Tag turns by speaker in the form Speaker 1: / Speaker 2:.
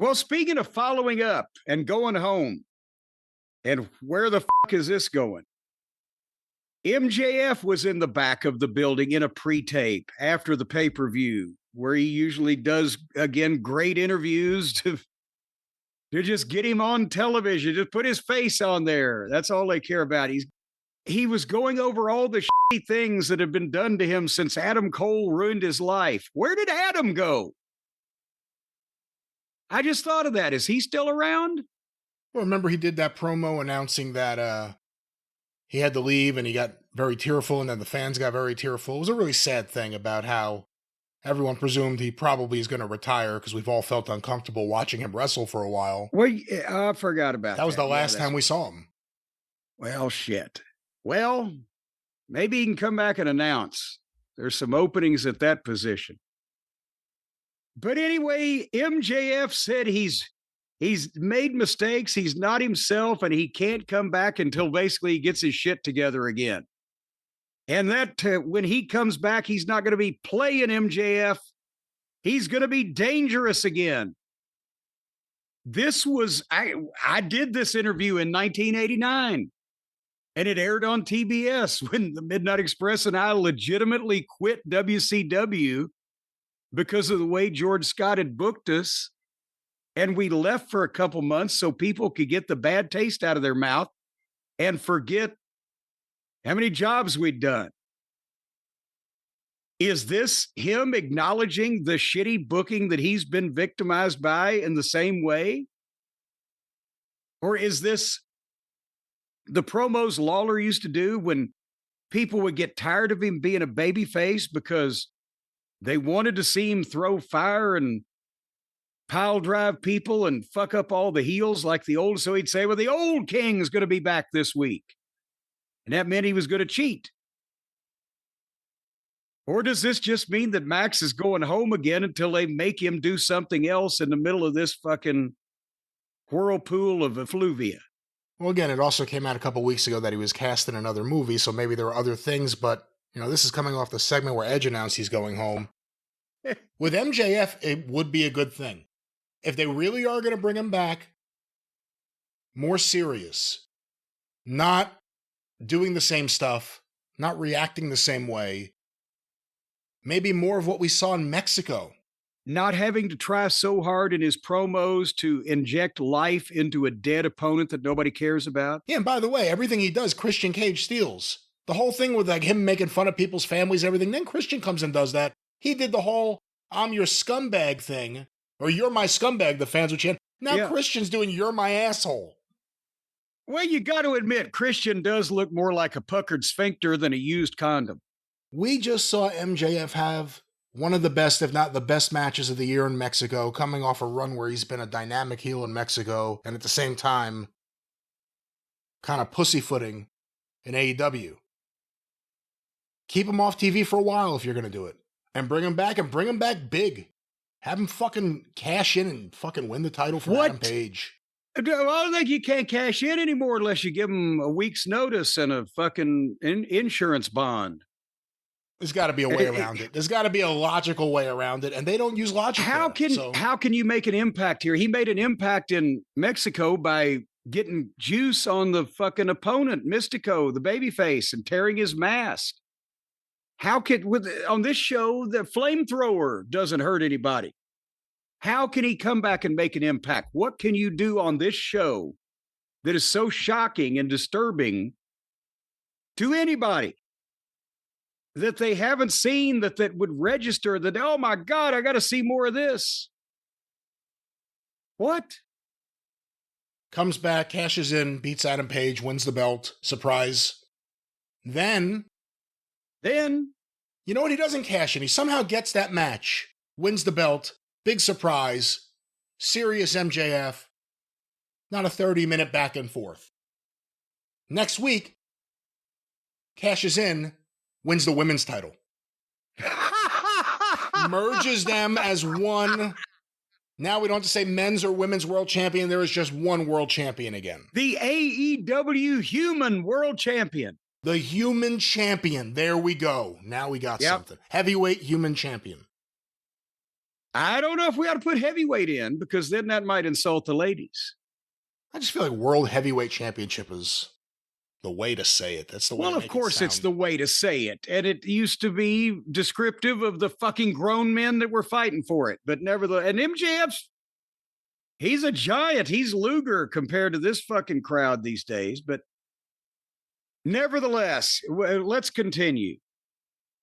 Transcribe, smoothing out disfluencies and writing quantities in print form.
Speaker 1: Well, speaking of following up and going home, and where the fuck is this going? MJF was in the back of the building in a pre-tape after the pay-per-view, where he usually does, again, great interviews to just get him on television, just put his face on there. That's all they care about. He was going over all the shitty things that have been done to him since Adam Cole ruined his life. Where did Adam go? I just thought of that. Is he still around?
Speaker 2: Well, remember he did that promo announcing that he had to leave and he got very tearful and then the fans got very tearful. It was a really sad thing about how everyone presumed he probably is going to retire because we've all felt uncomfortable watching him wrestle for a while.
Speaker 1: Well, I forgot about that.
Speaker 2: That was the last time we saw him.
Speaker 1: Well, shit. Well, maybe he can come back and announce. There's some openings at that position. But anyway, MJF said he's made mistakes, he's not himself, and he can't come back until basically he gets his shit together again. And that when he comes back, he's not going to be playing MJF. He's going to be dangerous again. This was, I did this interview in 1989, and it aired on TBS when the Midnight Express and I legitimately quit WCW because of the way George Scott had booked us. And we left for a couple months so people could get the bad taste out of their mouth and forget how many jobs we'd done. Is this him acknowledging the shitty booking that he's been victimized by in the same way? Or is this the promos Lawler used to do when people would get tired of him being a babyface because they wanted to see him throw fire and pile drive people and fuck up all the heels like the old, so he'd say, well, the old king is going to be back this week. And that meant he was going to cheat. Or does this just mean that Max is going home again until they make him do something else in the middle of this fucking whirlpool of effluvia?
Speaker 2: Well, again, it also came out a couple weeks ago that he was cast in another movie, so maybe there are other things, but, this is coming off the segment where Edge announced he's going home. With MJF, it would be a good thing. If they really are going to bring him back, more serious, not doing the same stuff, not reacting the same way, maybe more of what we saw in Mexico.
Speaker 1: Not having to try so hard in his promos to inject life into a dead opponent that nobody cares about.
Speaker 2: Yeah, and by the way, everything he does, Christian Cage steals. The whole thing with him making fun of people's families, everything, then Christian comes and does that. He did the whole I'm your scumbag thing, or you're my scumbag, the fans would chant. Now Christian's doing you're my asshole.
Speaker 1: Well, you got to admit, Christian does look more like a puckered sphincter than a used condom.
Speaker 2: We just saw MJF have one of the best, if not the best matches of the year in Mexico, coming off a run where he's been a dynamic heel in Mexico, and at the same time, kind of pussyfooting in AEW. Keep him off TV for a while if you're going to do it. And bring him back big. Have him fucking cash in and fucking win the title from Adam Page.
Speaker 1: I don't think you can't cash in anymore unless you give him a week's notice and a fucking insurance bond.
Speaker 2: There's got to be a way around it. There's got to be a logical way around it, and they don't use logic.
Speaker 1: How can you make an impact here? He made an impact in Mexico by getting juice on the fucking opponent, Mystico, the babyface, and tearing his mask. How could, on this show, the flamethrower doesn't hurt anybody? How can he come back and make an impact? What can you do on this show that is so shocking and disturbing to anybody that they haven't seen that would register that, oh my God, I got to see more of this? What?
Speaker 2: Comes back, cashes in, beats Adam Page, wins the belt. Surprise. Then, you know what? He doesn't cash in. He somehow gets that match, wins the belt. Big surprise. Serious MJF. Not a 30-minute back and forth. Next week, cashes in, wins the women's title. Merges them as one. Now we don't have to say men's or women's world champion. There is just one world champion again.
Speaker 1: The AEW Human World Champion.
Speaker 2: The human champion. There we go. Now we got something. Heavyweight human champion.
Speaker 1: I don't know if we ought to put heavyweight in because then that might insult the ladies.
Speaker 2: I just feel like World Heavyweight Championship is the way to say it. That's the way.
Speaker 1: Well, of course, it's the way to say it. And it used to be descriptive of the fucking grown men that were fighting for it. But nevertheless, and MJF's, he's a giant. He's Luger compared to this fucking crowd these days. But nevertheless, let's continue.